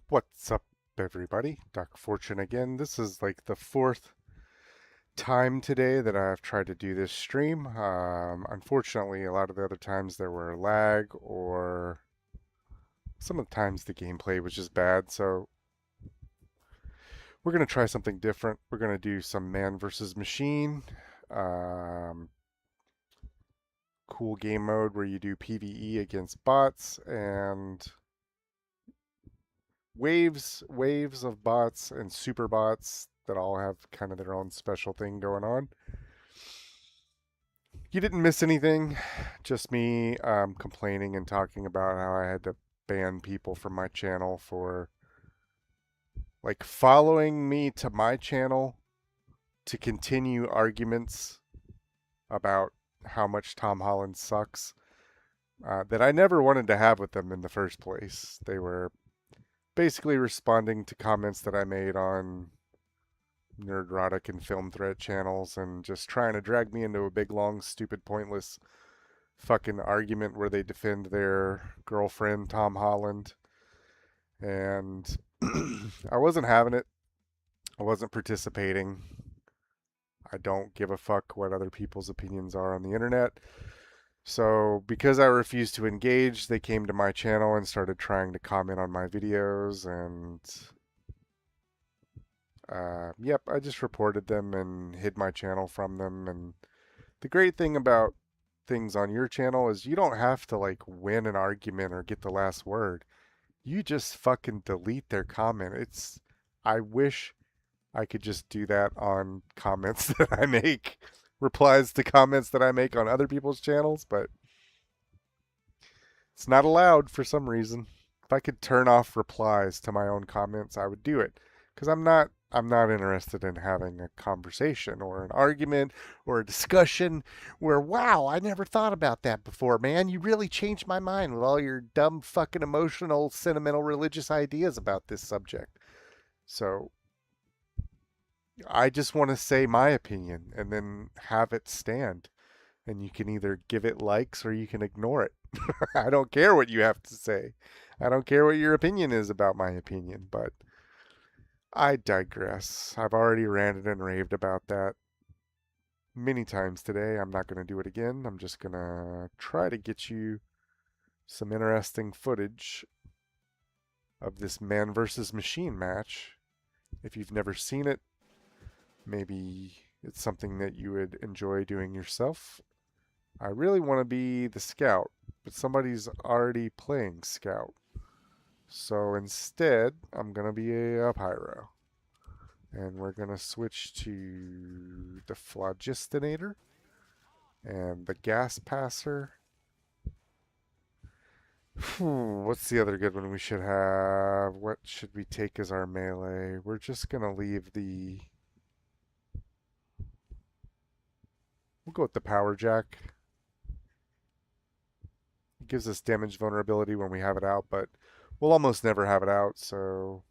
What's up, everybody? Doc Fortune again. This is like the fourth time today that I've tried to do this stream. Unfortunately, a lot of the other times there were lag, or some of the times the gameplay was just bad. So we're going to try something different. We're going to do some man versus machine. Um, cool game mode where you do PvE against bots and waves of bots and super bots that all have kind of their own special thing going on. You didn't miss anything, just me complaining and talking about how I had to ban people from my channel for like following me to my channel to continue arguments about how much Tom Holland sucks, that I never wanted to have with them in the first place. They were basically responding to comments that I made on Nerdrotic and Film Threat channels and just trying to drag me into a big, long, stupid, pointless fucking argument where they defend their girlfriend, Tom Holland. And I wasn't having it. I wasn't participating. I don't give a fuck what other people's opinions are on the internet. So, because I refused to engage, they came to my channel and started trying to comment on my videos. And yep, I just reported them and hid my channel from them. And the great thing about things on your channel is you don't have to like win an argument or get the last word. You just fucking delete their comment. I wish I could just do that on comments that I make, replies to comments that I make on other people's channels, but it's not allowed for some reason. If I could turn off replies to my own comments, I would do it. Because I'm not interested in having a conversation or an argument or a discussion where, wow, I never thought about that before, man. You really changed my mind with all your dumb fucking emotional, sentimental, religious ideas about this subject. So I just want to say my opinion and then have it stand. And you can either give it likes or you can ignore it. I don't care what you have to say. I don't care what your opinion is about my opinion, but I digress. I've already ranted and raved about that many times today. I'm not going to do it again. I'm just going to try to get you some interesting footage of this man versus machine match. If you've never seen it, maybe it's something that you would enjoy doing yourself. I really want to be the scout, but somebody's already playing scout. So instead, I'm going to be a pyro. And we're going to switch to the Phlogistinator and the Gas Passer. What's the other good one we should have? What should we take as our melee? We're just going to leave the... We'll go with the Power Jack. It gives us damage vulnerability when we have it out, but we'll almost never have it out, so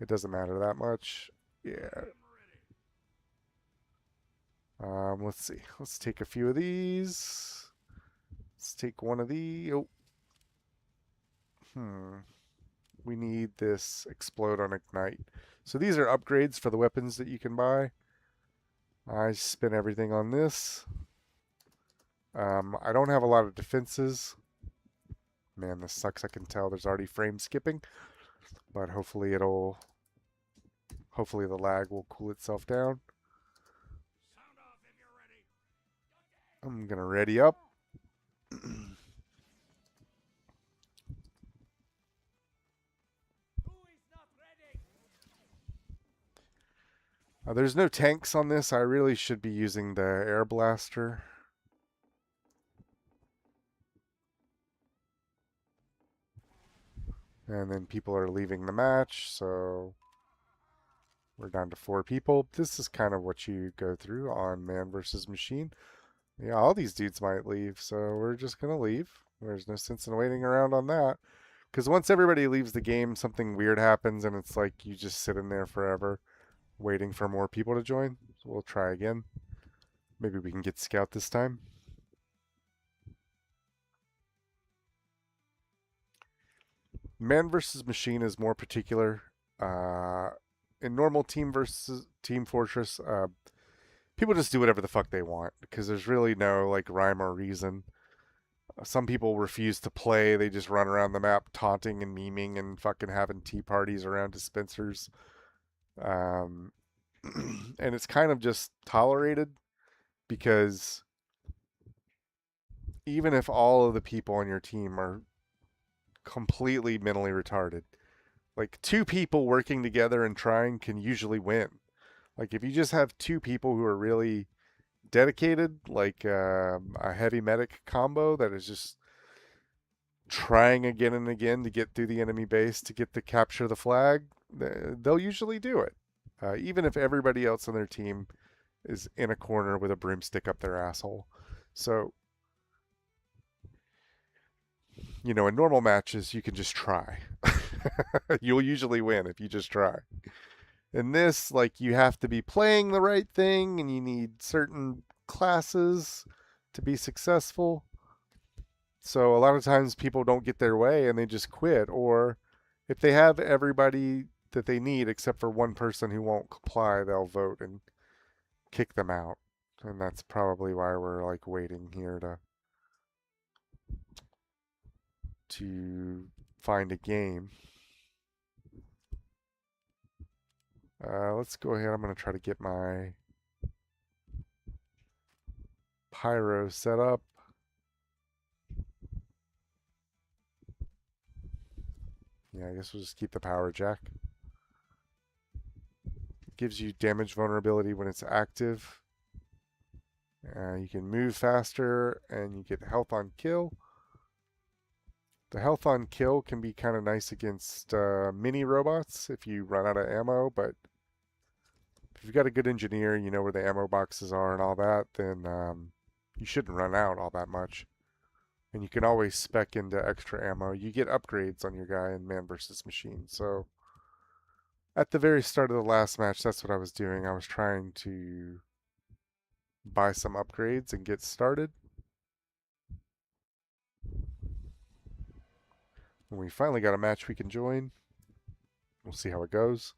it doesn't matter that much. Yeah. Let's see. Let's take a few of these. Let's take one of these. Oh. We need this explode on ignite. So these are upgrades for the weapons that you can buy. I spent everything on this. I don't have a lot of defenses. Man, this sucks. I can tell there's already frame skipping, but hopefully the lag will cool itself down. I'm gonna ready up. There's no tanks on this. I really should be using the air blaster. And then people are leaving the match, so we're down to 4 people. This is kind of what you go through on man versus machine. Yeah, all these dudes might leave, so we're just going to leave. There's no sense in waiting around on that. Because once everybody leaves the game, something weird happens, and it's like you just sit in there forever waiting for more people to join. So we'll try again. Maybe we can get Scout this time. Man versus machine is more particular. Uh, in normal team versus team fortress, people just do whatever the fuck they want because there's really no like rhyme or reason. Some people refuse to play. They just run around the map taunting and memeing and fucking having tea parties around dispensers. Um, and it's kind of just tolerated because even if all of the people on your team are completely mentally retarded, like two people working together and trying can usually win. Like if you just have two people who are really dedicated, like a heavy medic combo that is just trying again and again to get through the enemy base to get to capture the flag, they'll usually do it. Even if everybody else on their team is in a corner with a broomstick up their asshole. So, in normal matches, you can just try. You'll usually win if you just try. In this, like, you have to be playing the right thing and you need certain classes to be successful. So a lot of times people don't get their way and they just quit. Or if they have everybody that they need except for one person who won't comply, they'll vote and kick them out. And that's probably why we're like waiting here to find a game. Let's go ahead. I'm going to try to get my pyro set up. Yeah, I guess we'll just keep the power jack. It gives you damage vulnerability when it's active. You can move faster and you get health on kill. The health on kill can be kind of nice against mini robots if you run out of ammo, but if you've got a good engineer, you know where the ammo boxes are and all that, then you shouldn't run out all that much. And you can always spec into extra ammo. You get upgrades on your guy in Man vs. Machine. So at the very start of the last match, that's what I was doing. I was trying to buy some upgrades and get started. When we finally got a match we can join, we'll see how it goes.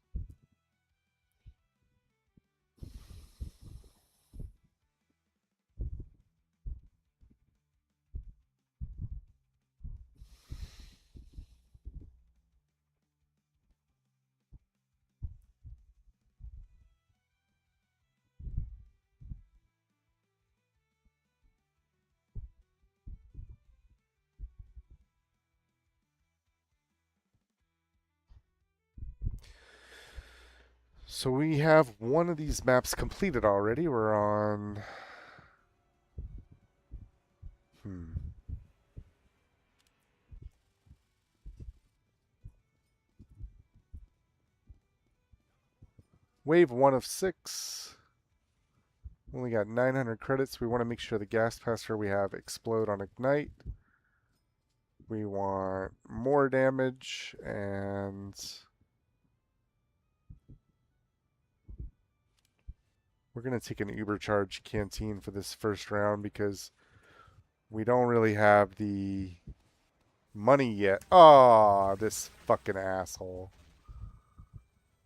So we have one of these maps completed already. We're on... Wave 1 of 6. Only got 900 credits. We want to make sure the gas passer we have explode on ignite. We want more damage and... we're going to take an Ubercharge canteen for this first round because we don't really have the money yet. Oh, this fucking asshole.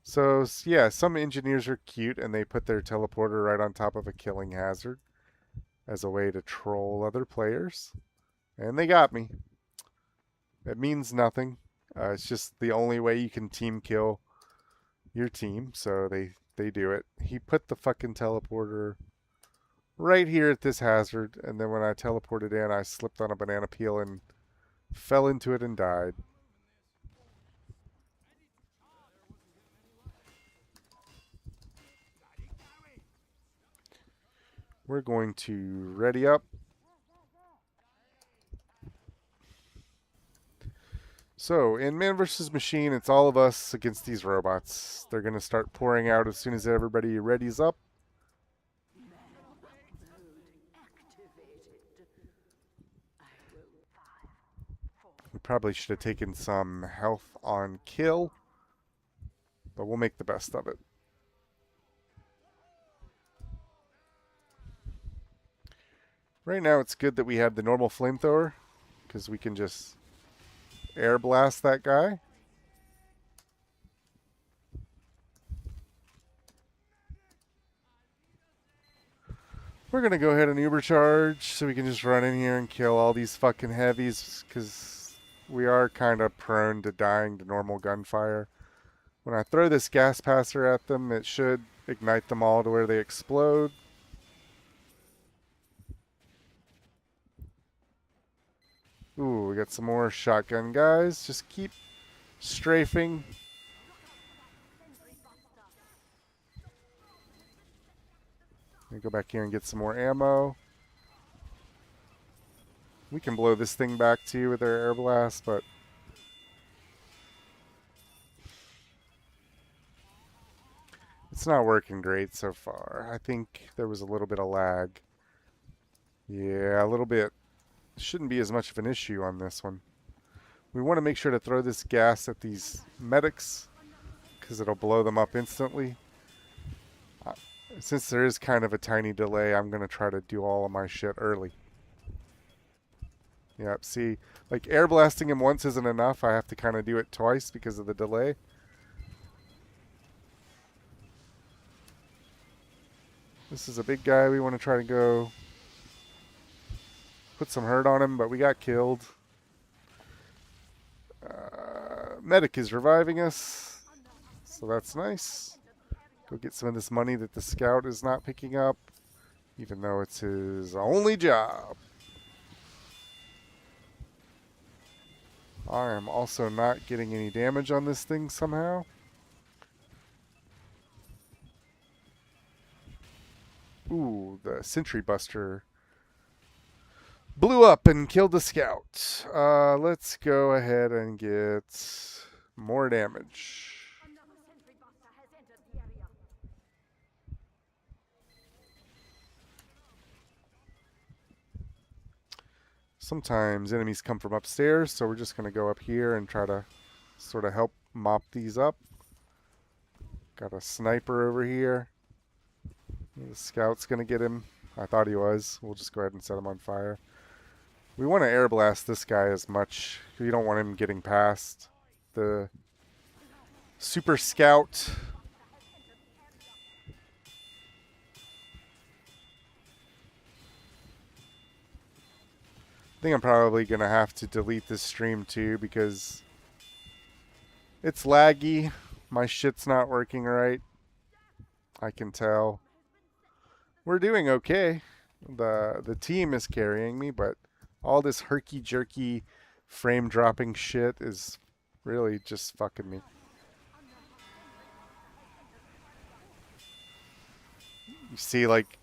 So, yeah, some engineers are cute and they put their teleporter right on top of a killing hazard as a way to troll other players. And they got me. It means nothing. It's just the only way you can team kill your team, so they do it. He put the fucking teleporter right here at this hazard, and then when I teleported in, I slipped on a banana peel and fell into it and died. We're going to ready up. So, in Man vs. Machine, it's all of us against these robots. They're going to start pouring out as soon as everybody readies up. We probably should have taken some health on kill, but we'll make the best of it. Right now, it's good that we have the normal flamethrower, because we can just air blast that guy. We're going to go ahead and Uber charge so we can just run in here and kill all these fucking heavies because we are kind of prone to dying to normal gunfire. When I throw this gas passer at them, it should ignite them all to where they explode. Ooh, we got some more shotgun guys. Just keep strafing. Let me go back here and get some more ammo. We can blow this thing back too with our air blast, but it's not working great so far. I think there was a little bit of lag. Yeah, a little bit. Shouldn't be as much of an issue on this one. We want to make sure to throw this gas at these medics because it'll blow them up instantly. Since there is kind of a tiny delay, I'm going to try to do all of my shit early. Yep, see, like air blasting him once isn't enough. I have to kind of do it twice because of the delay. This is a big guy. We want to try to go put some hurt on him, but we got killed. Medic is reviving us, so that's nice. Go get some of this money that the scout is not picking up, even though it's his only job. I am also not getting any damage on this thing somehow. Ooh, the sentry buster blew up and killed the scout. Let's go ahead and get more damage. Sometimes enemies come from upstairs, so we're just going to go up here and try to sort of help mop these up. Got a sniper over here. The scout's going to get him. I thought he was. We'll just go ahead and set him on fire. We want to air blast this guy as much. We don't want him getting past the super scout. I think I'm probably going to have to delete this stream too because it's laggy. My shit's not working right. I can tell. We're doing okay. The team is carrying me, but all this herky-jerky frame dropping shit is really just fucking me. You see, like,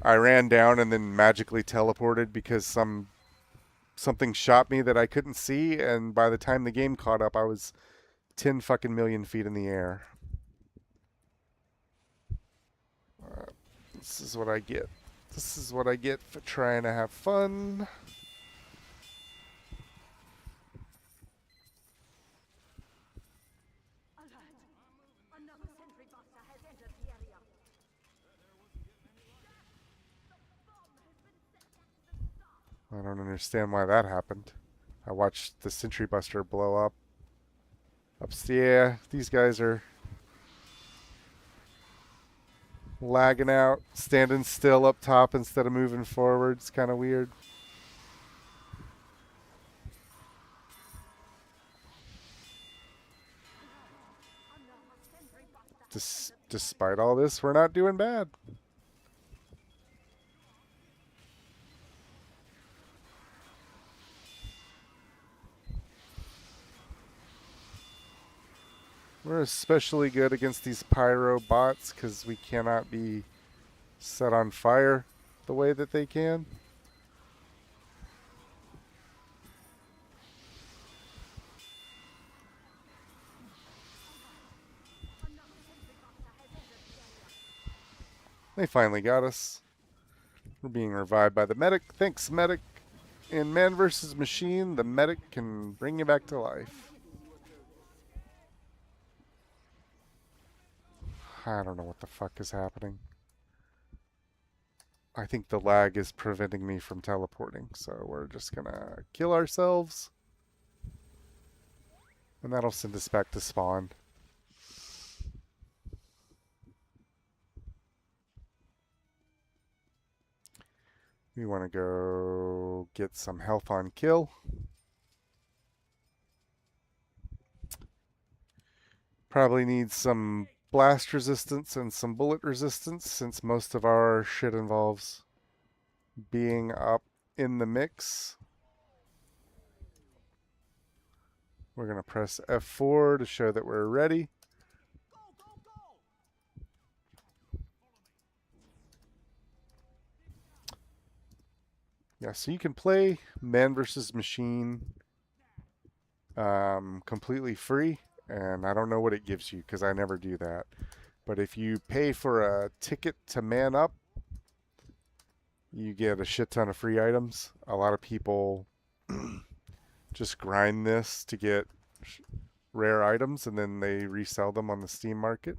I ran down and then magically teleported because something shot me that I couldn't see, and by the time the game caught up, I was 10 fucking million feet in the air. This is what I get. This is what I get for trying to have fun. I don't understand why that happened. I watched the sentry buster blow up. Yeah, these guys are lagging out, standing still up top instead of moving forward. It's kind of weird. Despite all this, we're not doing bad. We're especially good against these pyro bots because we cannot be set on fire the way that they can. They finally got us. We're being revived by the medic. Thanks, medic. In Man vs. Machine, the medic can bring you back to life. I don't know what the fuck is happening. I think the lag is preventing me from teleporting, so we're just gonna kill ourselves. And that'll send us back to spawn. We want to go get some health on kill. Probably need some blast resistance and some bullet resistance since most of our shit involves being up in the mix. We're going to press F4 to show that we're ready. Yeah, so you can play man versus machine completely free, and I don't know what it gives you because I never do that. But if you pay for a ticket to man up, you get a shit ton of free items. A lot of people just grind this to get rare items and then they resell them on the Steam market.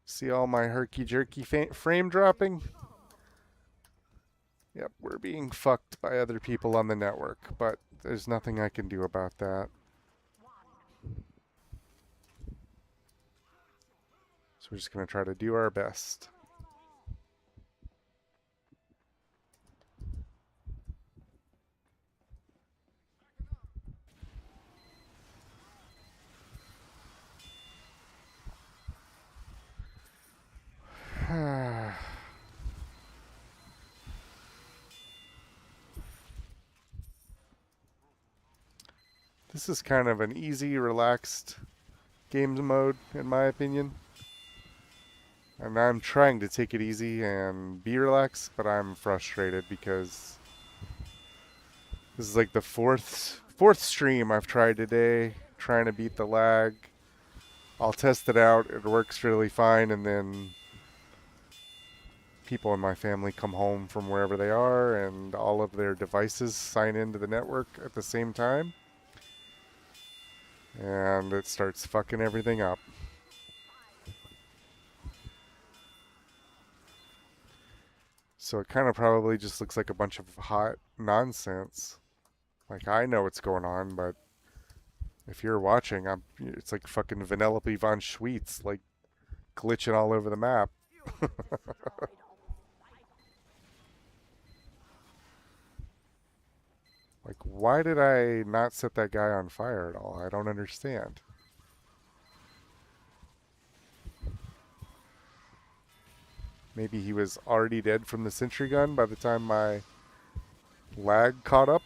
See all my herky-jerky frame dropping? Yep, we're being fucked by other people on the network, but there's nothing I can do about that. So we're just going to try to do our best. This is kind of an easy, relaxed game mode, in my opinion. And I'm trying to take it easy and be relaxed, but I'm frustrated because this is like the fourth stream I've tried today, trying to beat the lag. I'll test it out, it works really fine, and then people in my family come home from wherever they are and all of their devices sign into the network at the same time. And it starts fucking everything up. So it kind of probably just looks like a bunch of hot nonsense. Like, I know what's going on, but if you're watching, it's like fucking Vanellope von Schweetz, like, glitching all over the map. Like, why did I not set that guy on fire at all? I don't understand. Maybe he was already dead from the sentry gun by the time my lag caught up.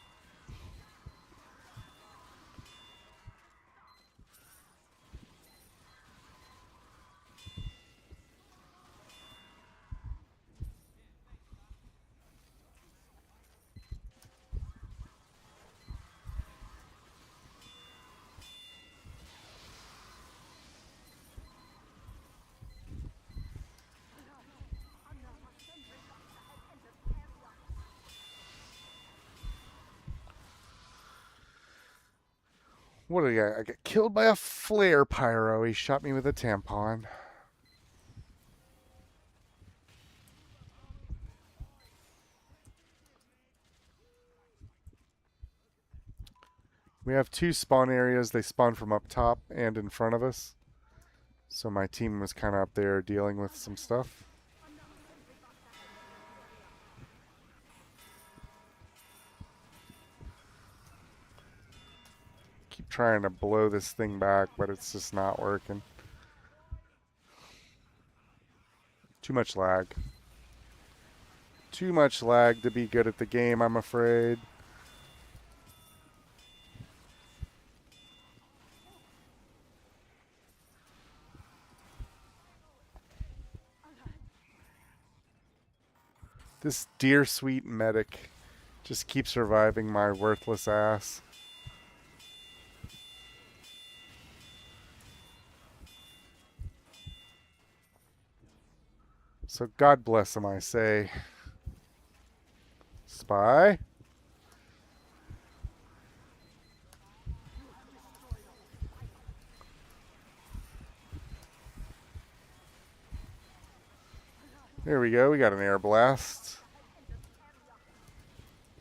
What did I get killed by a flare pyro. He shot me with a tampon. We have two spawn areas. They spawn from up top and in front of us. So my team was kind of up there dealing with some stuff. Keep trying to blow this thing back, but it's just not working. Too much lag. Too much lag to be good at the game, I'm afraid. This dear sweet medic just keeps reviving my worthless ass. So God bless him, I say. Spy? There we go, we got an air blast.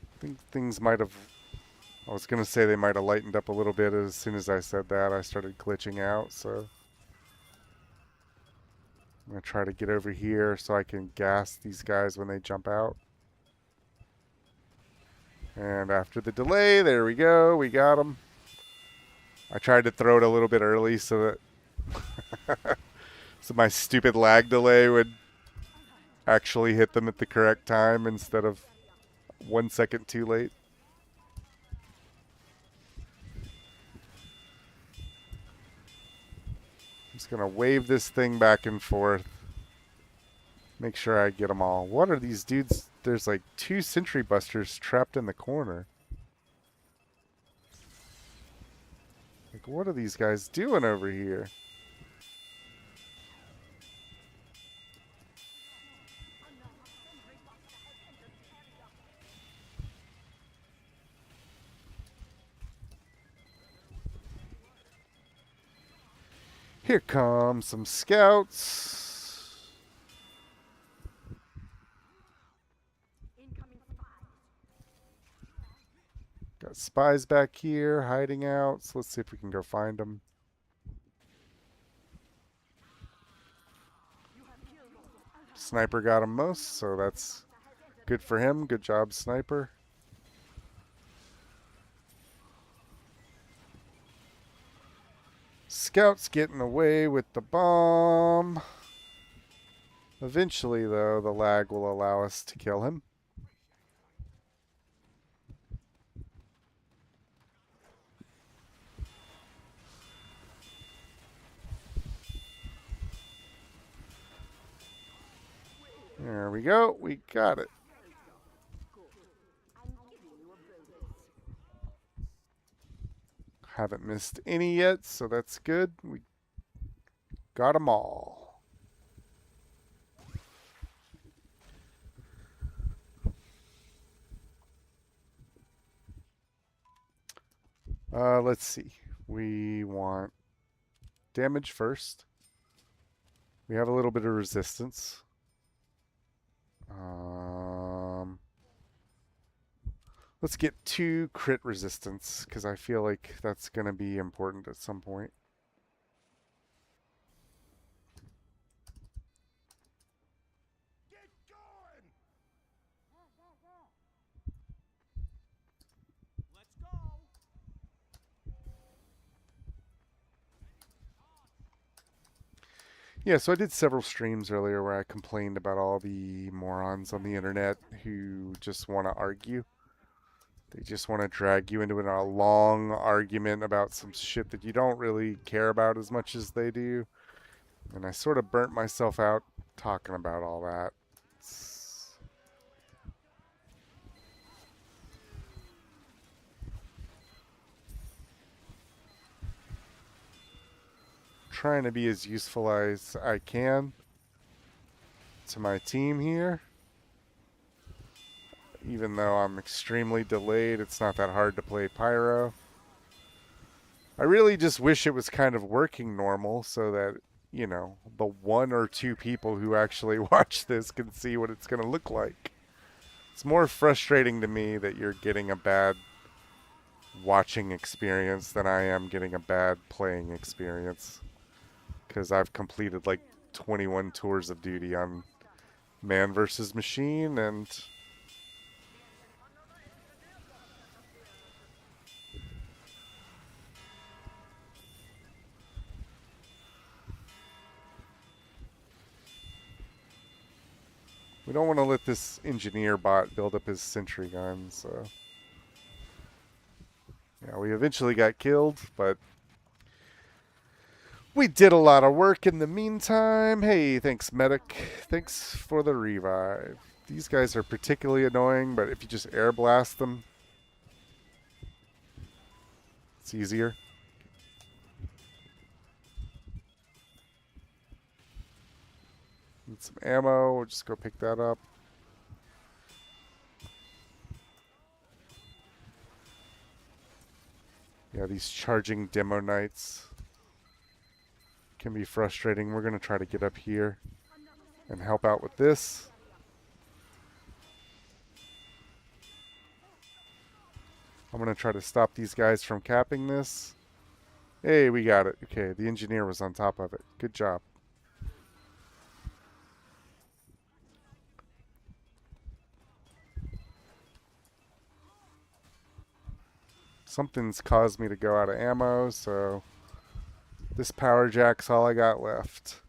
I think things might have I was going to say they might have lightened up a little bit. As soon as I said that, I started glitching out, so I'm going to try to get over here so I can gas these guys when they jump out. And after the delay, there we go. We got them. I tried to throw it a little bit early so that so my stupid lag delay would actually hit them at the correct time instead of 1 second too late. I'm just going to wave this thing back and forth. Make sure I get them all. What are these dudes? There's like 2 sentry busters trapped in the corner. Like, what are these guys doing over here? Here come some scouts. Got spies back here hiding out, so let's see if we can go find them. Sniper got him most, so that's good for him. Good job, Sniper. Scout's getting away with the bomb. Eventually, though, the lag will allow us to kill him. There we go. We got it. Haven't missed any yet, so that's good. We got them all. Let's see. We want damage first. We have a little bit of resistance. Let's get 2 crit resistance, because I feel like that's going to be important at some point. Get going! Let's go! Yeah, so I did several streams earlier where I complained about all the morons on the internet who just want to argue. They just want to drag you into a long argument about some shit that you don't really care about as much as they do. And I sort of burnt myself out talking about all that. Trying to be as useful as I can to my team here. Even though I'm extremely delayed, it's not that hard to play Pyro. I really just wish it was kind of working normal so that, you know, the 1 or 2 people who actually watch this can see what it's going to look like. It's more frustrating to me that you're getting a bad watching experience than I am getting a bad playing experience. Because I've completed like 21 tours of duty on Man vs. Machine, and we don't want to let this engineer bot build up his sentry gun, so yeah, we eventually got killed, but we did a lot of work in the meantime. Hey, thanks, Medic. Thanks for the revive. These guys are particularly annoying, but if you just air blast them, it's easier. Need some ammo. We'll just go pick that up. Yeah, these charging demo knights can be frustrating. We're going to try to get up here and help out with this. I'm going to try to stop these guys from capping this. Hey, we got it. Okay, the engineer was on top of it. Good job. Something's caused me to go out of ammo, so this power jack's all I got left.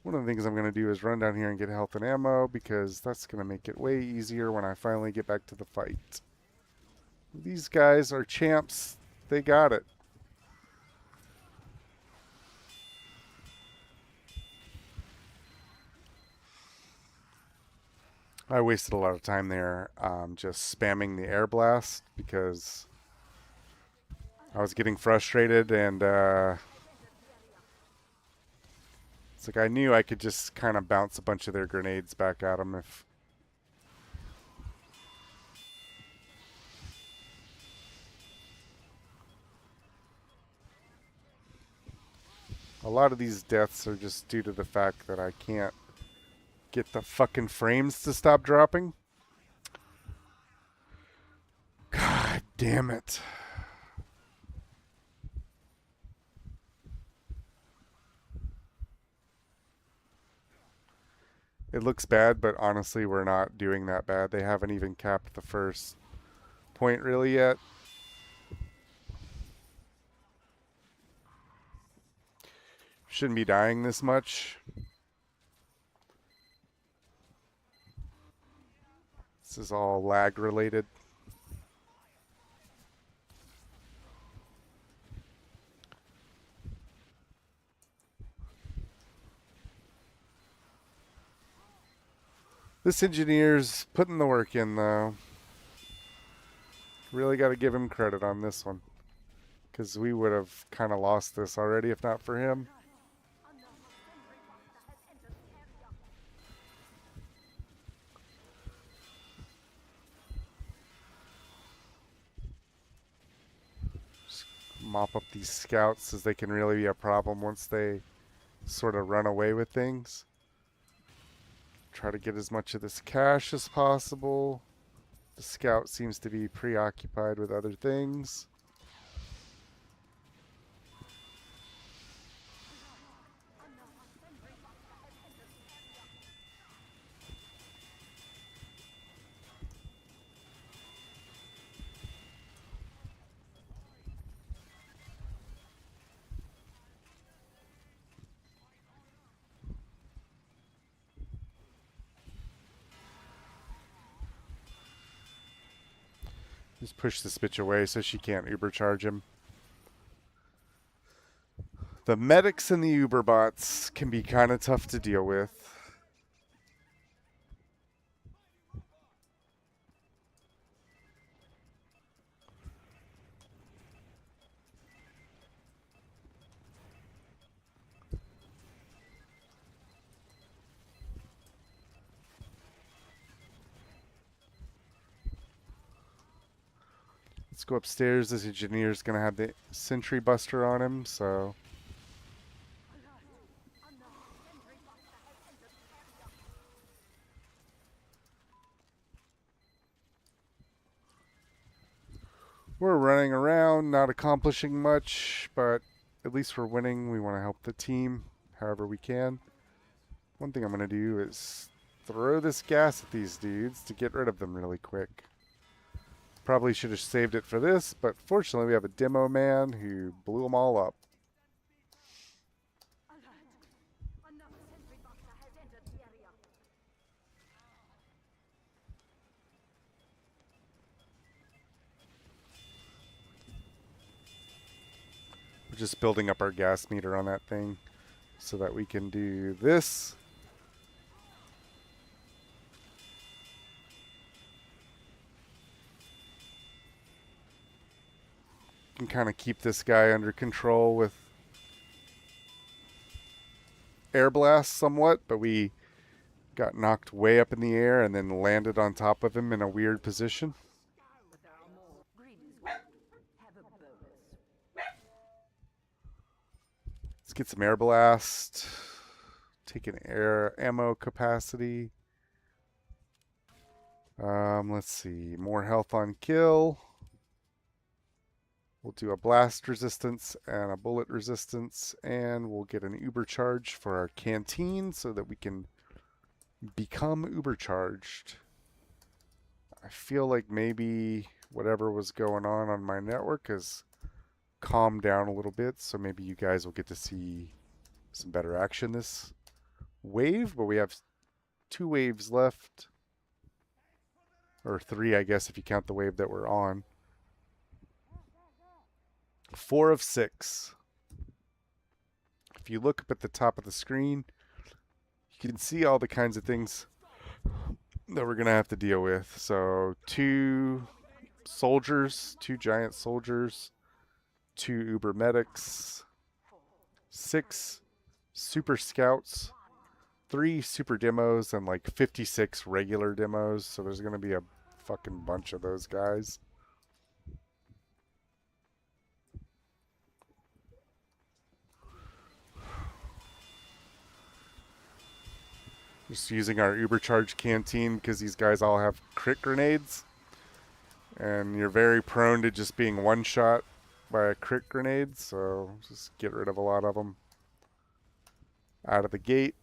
One of the things I'm going to do is run down here and get health and ammo because that's going to make it way easier when I finally get back to the fight. These guys are champs. They got it. I wasted a lot of time there just spamming the air blast because I was getting frustrated and it's like I knew I could just kind of bounce a bunch of their grenades back at them if... A lot of these deaths are just due to the fact that I can't get the fucking frames to stop dropping. God damn it. It looks bad, but honestly, we're not doing that bad. They haven't even capped the first point really yet. Shouldn't be dying this much. This is all lag related. This engineer's putting the work in though. Really got to give him credit on this one. Because we would have kind of lost this already if not for him. Just mop up these scouts as they can really be a problem once they sort of run away with things. Try to get as much of this cash as possible. The scout seems to be preoccupied with other things. Just push this bitch away so she can't Uber charge him. The medics and the Uber bots can be kind of tough to deal with. Let's go upstairs. This engineer's going to have the sentry buster on him, so... We're running around, not accomplishing much, but at least we're winning. We want to help the team however we can. One thing I'm going to do is throw this gas at these dudes to get rid of them really quick. Probably should have saved it for this, but fortunately we have a demo man who blew them all up. We're just building up our gas meter on that thing so that we can do this. Can kind of keep this guy under control with air blast somewhat, but we got knocked way up in the air and then landed on top of him in a weird position. Let's get some air blast. Take an air ammo capacity. Let's see. More health on kill. We'll do a blast resistance and a bullet resistance, and we'll get an uber charge for our canteen so that we can become uber charged. I feel like maybe whatever was going on my network has calmed down a little bit, so maybe you guys will get to see some better action this wave, but we have 2 waves left, or 3, I guess, if you count the wave that we're on. 4 of 6. If you look up at the top of the screen, you can see all the kinds of things that we're going to have to deal with. So 2 soldiers, 2 giant soldiers, 2 uber medics, 6 super scouts, 3 super demos, and like 56 regular demos. So there's going to be a fucking bunch of those guys. Just using our Ubercharge canteen because these guys all have crit grenades. And you're very prone to just being one-shot by a crit grenade, so just get rid of a lot of them out of the gate.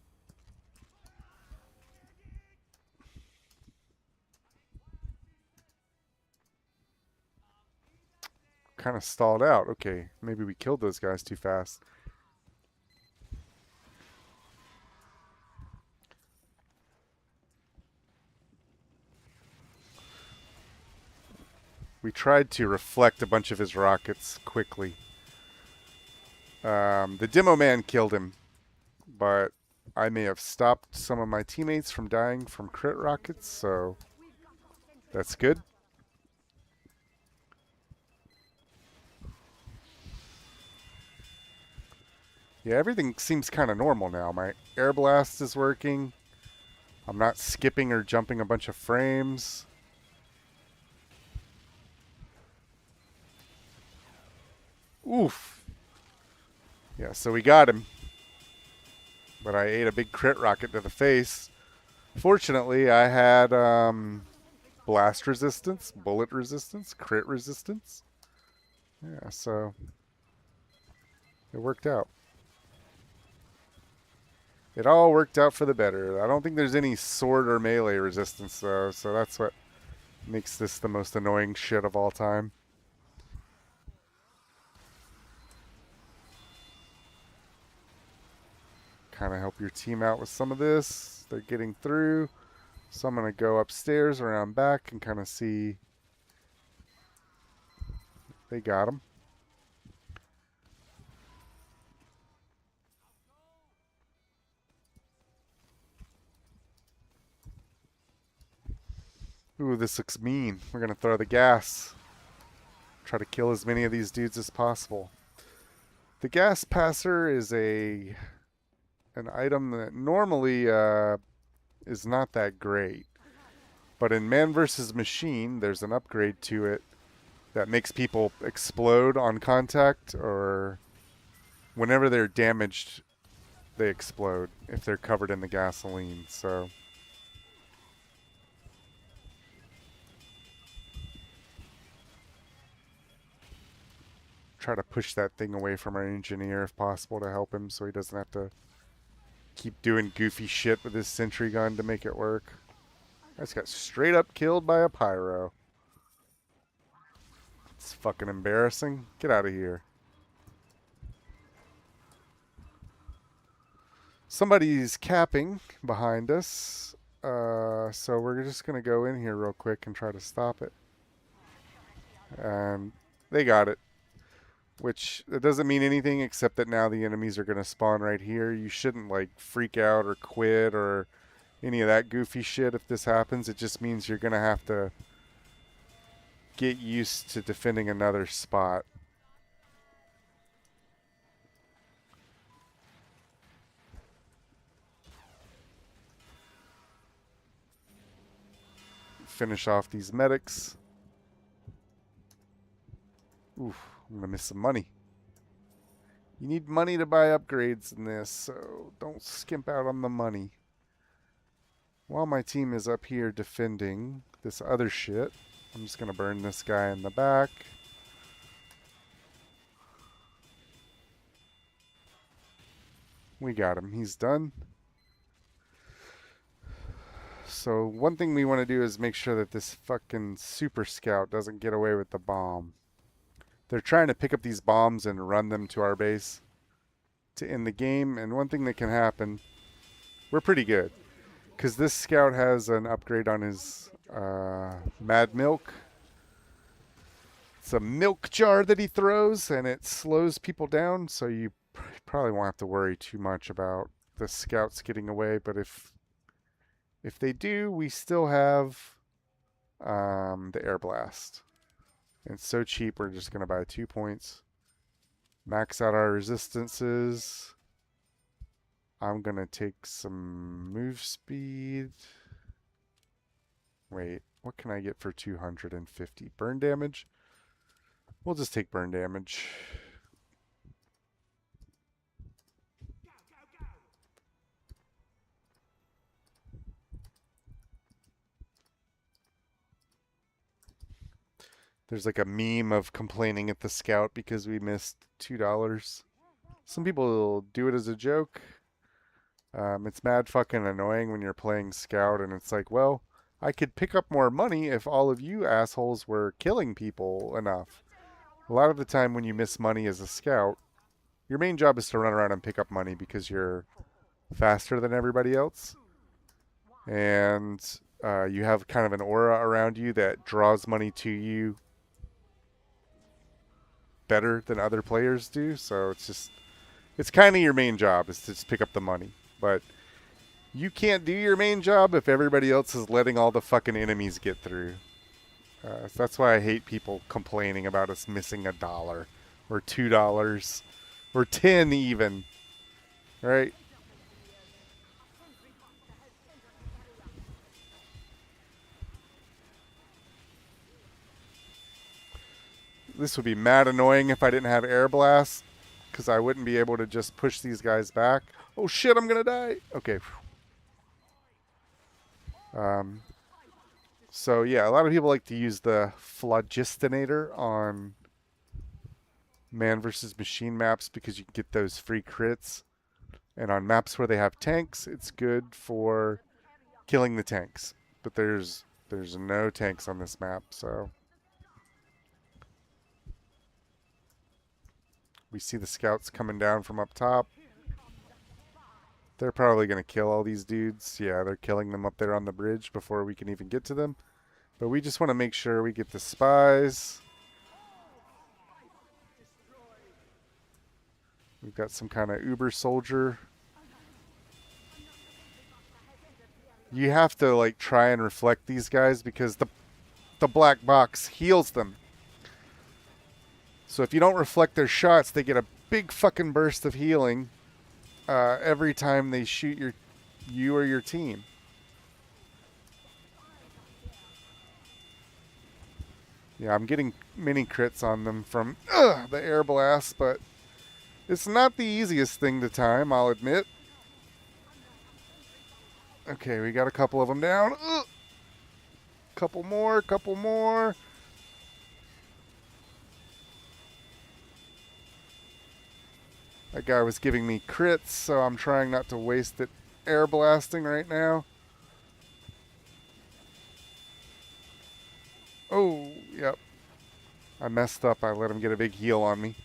Kind of stalled out. Okay, maybe we killed those guys too fast. We tried to reflect a bunch of his rockets quickly. The demo man killed him, but I may have stopped some of my teammates from dying from crit rockets, so that's good. Yeah, everything seems kind of normal now. My air blast is working. I'm not skipping or jumping a bunch of frames. Oof. Yeah, so we got him. But I ate a big crit rocket to the face. Fortunately, I had blast resistance, bullet resistance, crit resistance. Yeah, so it worked out. It all worked out for the better. I don't think there's any sword or melee resistance, though, so that's what makes this the most annoying shit of all time. Kind of help your team out with some of this. They're getting through. So I'm going to go upstairs around back and kind of see. They got him. Ooh, this looks mean. We're going to throw the gas. Try to kill as many of these dudes as possible. The gas passer is an item that normally is not that great. But in Man vs. Machine, there's an upgrade to it that makes people explode on contact, or whenever they're damaged, they explode if they're covered in the gasoline. So try to push that thing away from our engineer if possible to help him so he doesn't have to keep doing goofy shit with his sentry gun to make it work. I just got straight up killed by a pyro. It's fucking embarrassing. Get out of here. Somebody's capping behind us. So we're just going to go in here real quick and try to stop it. And they got it. Which, it doesn't mean anything except that now the enemies are going to spawn right here. You shouldn't, like, freak out or quit or any of that goofy shit if this happens. It just means you're going to have to get used to defending another spot. Finish off these medics. Oof, I'm going to miss some money. You need money to buy upgrades in this, so don't skimp out on the money. while my team is up here defending this other shit, I'm just going to burn this guy in the back. We got him. He's done. So one thing we want to do is make sure that this fucking super scout doesn't get away with the bomb. They're trying to pick up these bombs and run them to our base to end the game. And one thing that can happen, we're pretty good. Because this scout has an upgrade on his Mad Milk. It's a milk jar that he throws, and it slows people down. So you probably won't have to worry too much about the scouts getting away. But if they do, we still have the air blast. And it's so cheap, we're just going to buy 2 points. Max out our resistances. I'm going to take some move speed. Wait, what can I get for 250? Burn damage? We'll just take burn damage. There's like a meme of complaining at the scout because we missed $2. Some people do it as a joke. It's mad fucking annoying when you're playing scout and it's like, well, I could pick up more money if all of you assholes were killing people enough. A lot of the time when you miss money as a scout, your main job is to run around and pick up money because you're faster than everybody else. And you have kind of an aura around you that draws money to you better than other players do. So it's kind of your main job is to just pick up the money. But you can't do your main job if everybody else is letting all the fucking enemies get through. So that's why I hate people complaining about us missing $1 or $2 or 10 even. Right? This would be mad annoying if I didn't have air blast, because I wouldn't be able to just push these guys back. Oh shit, I'm gonna die. Okay. So yeah, a lot of people like to use the Phlogistinator on man versus machine maps because you can get those free crits. And on maps where they have tanks, it's good for killing the tanks. But there's no tanks on this map, so we see the scouts coming down from up top. They're probably going to kill all these dudes. Yeah, they're killing them up there on the bridge before we can even get to them. But we just want to make sure we get the spies. We've got some kind of uber soldier. You have to like try and reflect these guys because the black box heals them. So if you don't reflect their shots, they get a big fucking burst of healing every time they shoot you or your team. Yeah, I'm getting mini crits on them from the air blast, but it's not the easiest thing to time, I'll admit. Okay, we got a couple of them down. Couple more, couple more. That guy was giving me crits, so I'm trying not to waste it air blasting right now. Oh, yep. I messed up. I let him get a big heal on me.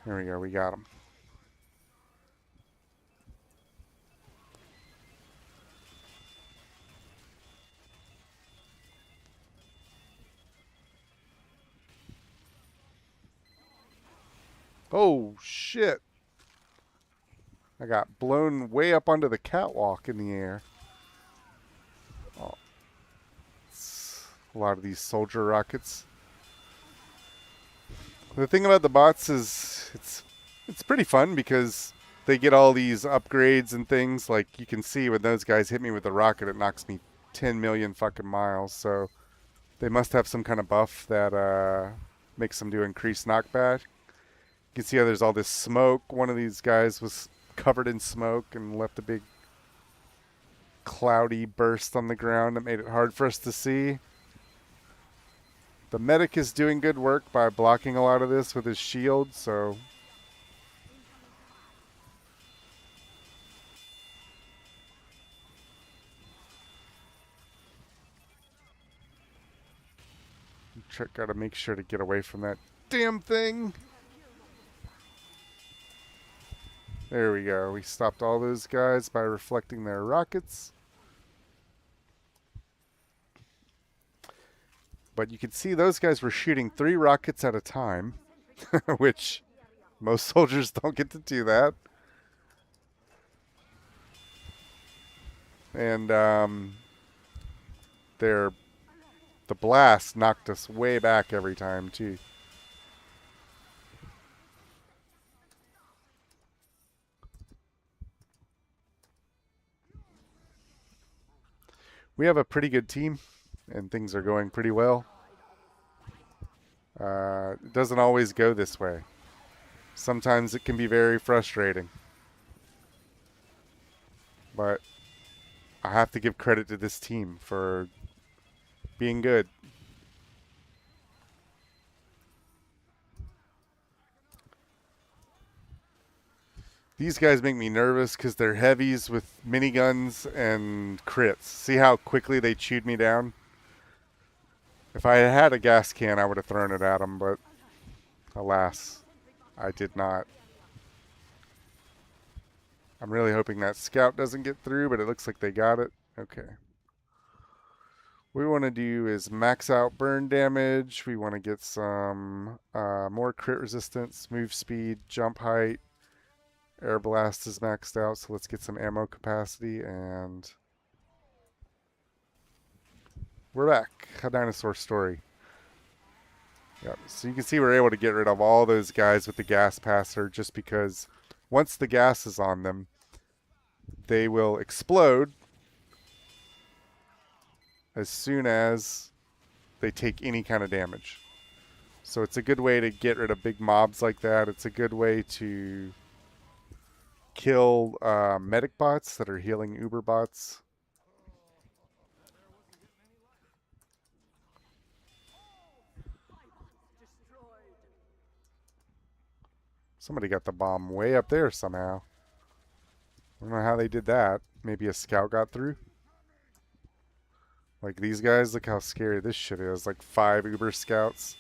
There we go. We got him. Oh, shit. I got blown way up onto the catwalk in the air. Oh, a lot of these soldier rockets. The thing about the bots is it's pretty fun because they get all these upgrades and things. Like you can see when those guys hit me with a rocket, it knocks me 10 million fucking miles. So they must have some kind of buff that makes them do increased knockback. can see how there's all this smoke. One of these guys was covered in smoke and left a big cloudy burst on the ground that made it hard for us to see. The medic is doing good work by blocking a lot of this with his shield, so gotta make sure to get away from that damn thing. There we go. We stopped all those guys by reflecting their rockets. But you can see those guys were shooting 3 rockets at a time, which most soldiers don't get to do that. And the blast knocked us way back every time, too. We have a pretty good team, and things are going pretty well. It doesn't always go this way. Sometimes it can be very frustrating. But I have to give credit to this team for being good. These guys make me nervous because they're heavies with miniguns and crits. See how quickly they chewed me down? If I had had a gas can, I would have thrown it at them, but alas, I did not. I'm really hoping that scout doesn't get through, but it looks like they got it. Okay. What we want to do is max out burn damage. We want to get some more crit resistance, move speed, jump height. Air blast is maxed out, so let's get some ammo capacity, and we're back. A dinosaur story. Yep. So you can see we're able to get rid of all those guys with the gas passer just because once the gas is on them, they will explode as soon as they take any kind of damage. So it's a good way to get rid of big mobs like that. It's a good way to kill medic bots that are healing Uber bots. Somebody got the bomb way up there somehow. I don't know how they did that. Maybe a scout got through. Like these guys, look how scary this shit is. Like 5 Uber scouts.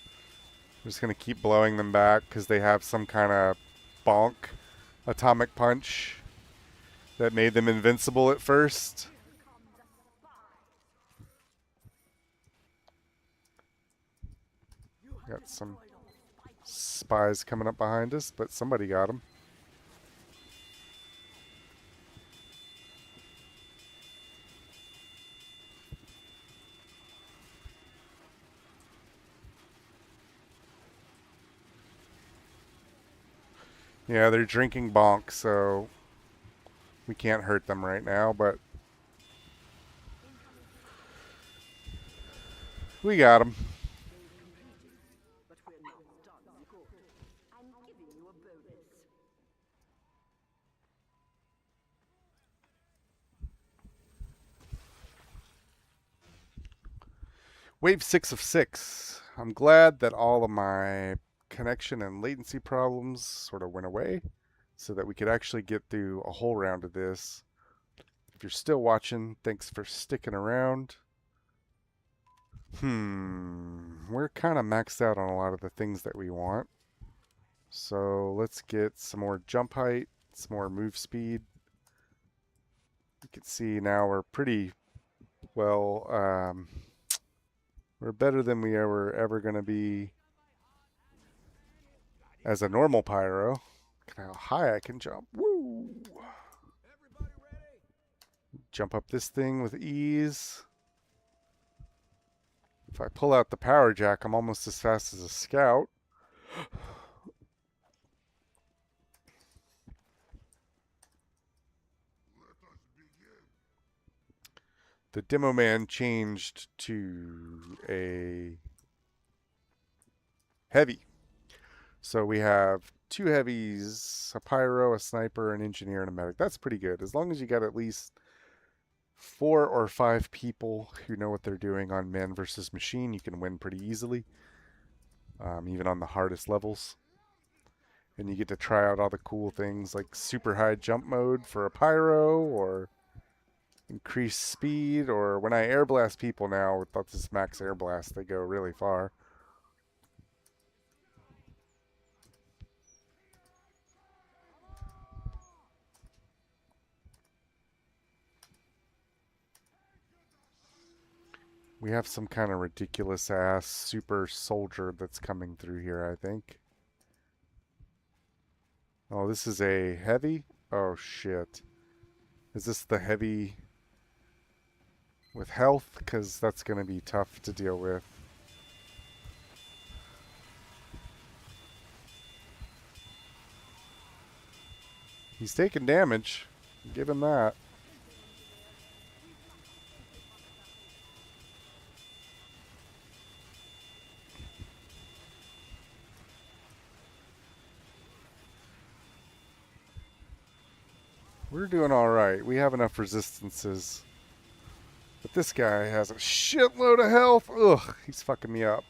I'm just going to keep blowing them back because they have some kind of bonk atomic punch that made them invincible at first. Got some spies coming up behind us, but somebody got them. Yeah, they're drinking bonk, so we can't hurt them right now, but we got them. Wave 6 of 6. I'm glad that all of my connection and latency problems sort of went away so that we could actually get through a whole round of this. If you're still watching, thanks for sticking around. We're kind of maxed out on a lot of the things that we want. So let's get some more jump height, some more move speed. You can see now we're pretty well, we're better than we were ever going to be as a normal pyro. Look at how high I can jump. Woo! Jump up this thing with ease. If I pull out the power jack, I'm almost as fast as a scout. The demo man changed to a heavy. So we have 2 heavies, a pyro, a sniper, an engineer, and a medic. That's pretty good. As long as you got at least 4 or 5 people who know what they're doing on man versus machine, you can win pretty easily, even on the hardest levels. And you get to try out all the cool things like super high jump mode for a pyro, or increased speed, or when I air blast people now with this max air blast, they go really far. We have some kind of ridiculous ass super soldier that's coming through here, I think. Oh, this is a heavy? Oh shit. Is this the heavy with health? Because that's going to be tough to deal with. He's taking damage. Give him that. We're doing alright. We have enough resistances. But this guy has a shitload of health. Ugh, he's fucking me up.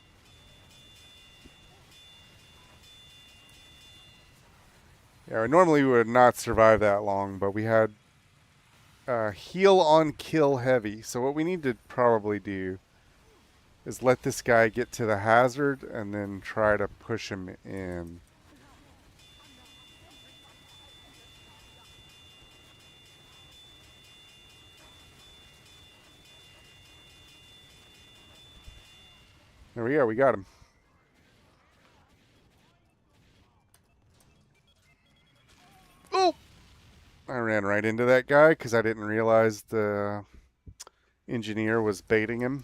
Yeah, normally we would not survive that long, but we had heal on kill heavy. So what we need to probably do is let this guy get to the hazard and then try to push him in. There we go, we got him. Oh! I ran right into that guy because I didn't realize the engineer was baiting him.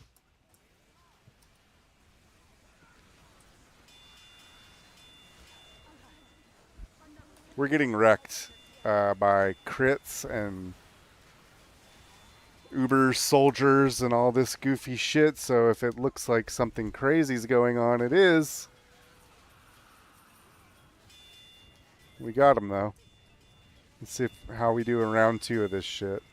We're getting wrecked by crits and Uber soldiers and all this goofy shit, so if it looks like something crazy's going on, it is. We got him, though. Let's see how we do in round 2 of this shit.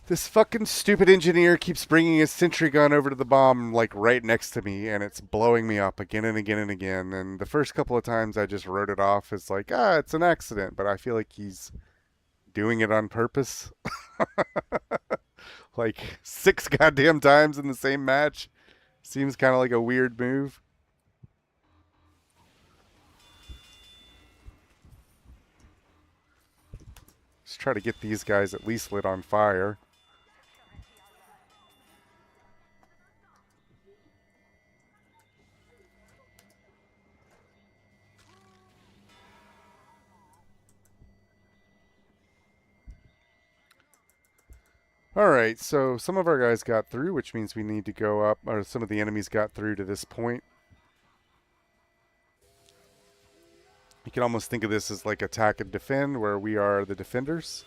This fucking stupid engineer keeps bringing his sentry gun over to the bomb, like, right next to me, and it's blowing me up again and again and again. And the first couple of times I just wrote it off as like, it's an accident, but I feel like he's doing it on purpose. Like 6 goddamn times in the same match. Seems kind of like a weird move. Just try to get these guys at least lit on fire. Alright, so some of our guys got through, which means we need to go up, or some of the enemies got through to this point. You can almost think of this as like attack and defend, where we are the defenders.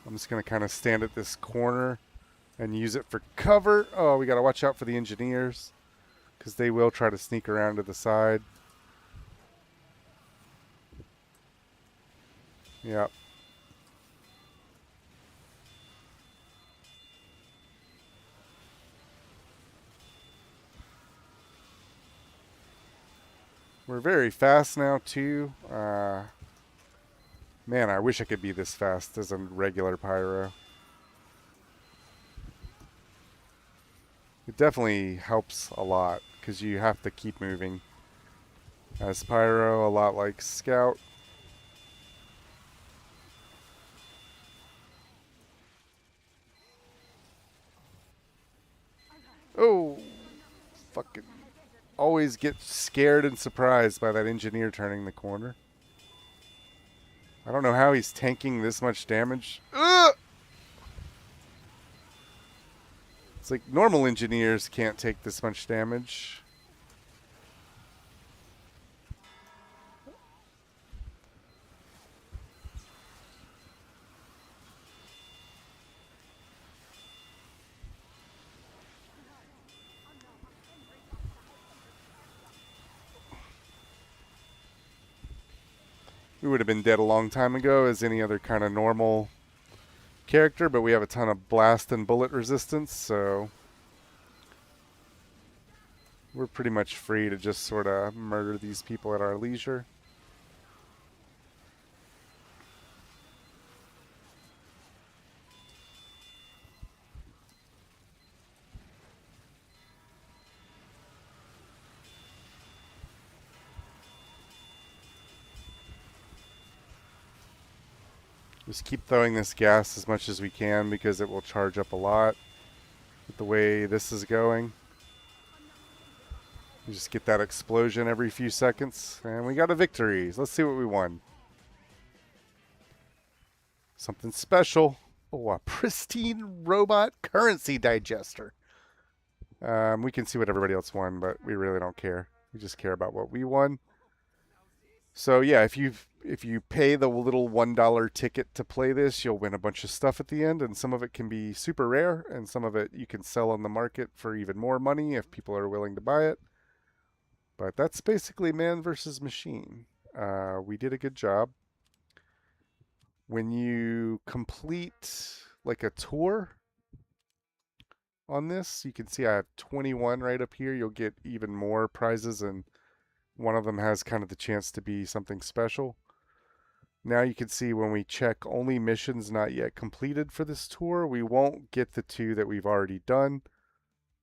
I'm just going to kind of stand at this corner and use it for cover. Oh, we got to watch out for the engineers, because they will try to sneak around to the side. Yep. We're very fast now, too. Man, I wish I could be this fast as a regular pyro. It definitely helps a lot, because you have to keep moving. As pyro, a lot like scout. Oh, fucking always get scared and surprised by that engineer turning the corner. I don't know how he's tanking this much damage. Ugh! It's like normal engineers can't take this much damage. We would have been dead a long time ago as any other kind of normal character, but we have a ton of blast and bullet resistance, so we're pretty much free to just sort of murder these people at our leisure. Just keep throwing this gas as much as we can because it will charge up a lot with the way this is going. You just get that explosion every few seconds, and we got a victory. Let's see what we won. Something special. Oh, a pristine robot currency digester. We can see what everybody else won, but we really don't care. We just care about what we won. So yeah, if you pay the little $1 ticket to play this, you'll win a bunch of stuff at the end, and some of it can be super rare, and some of it you can sell on the market for even more money if people are willing to buy it. But that's basically man versus machine. We did a good job. When you complete like a tour on this, you can see I have 21 right up here. You'll get even more prizes, and one of them has kind of the chance to be something special. Now you can see when we check only missions not yet completed for this tour, we won't get the two that we've already done.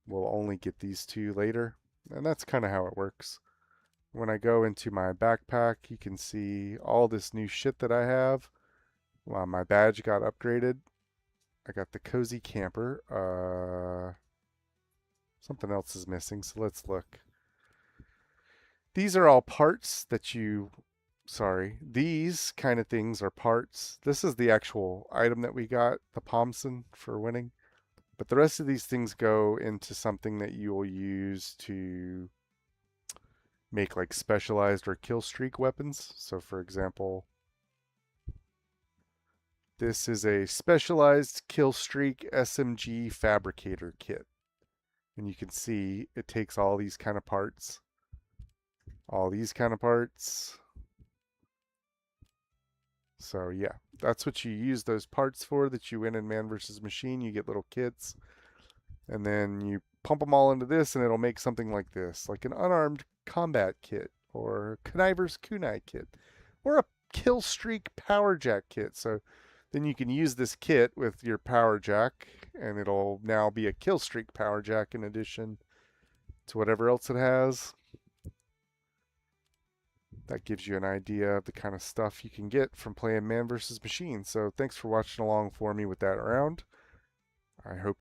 We'll only get these two later, and that's kind of how it works. When I go into my backpack, you can see all this new shit that I have. My badge got upgraded. I got the cozy camper. Something else is missing, so let's look. These are all parts that these kind of things are parts. This is the actual item that we got, the Pomson, for winning. But the rest of these things go into something that you will use to make like specialized or kill streak weapons. So for example, this is a specialized kill streak SMG fabricator kit. And you can see it takes all these kind of parts, So yeah, that's what you use those parts for that you win in Man vs. Machine. You get little kits, and then you pump them all into this, and it'll make something like this, like an unarmed combat kit, or Conniver's kunai kit, or a kill streak power jack kit. So then you can use this kit with your power jack, and it'll now be a kill streak power jack in addition to whatever else it has. That gives you an idea of the kind of stuff you can get from playing Man vs. Machine. So thanks for watching along for me with that round. I hope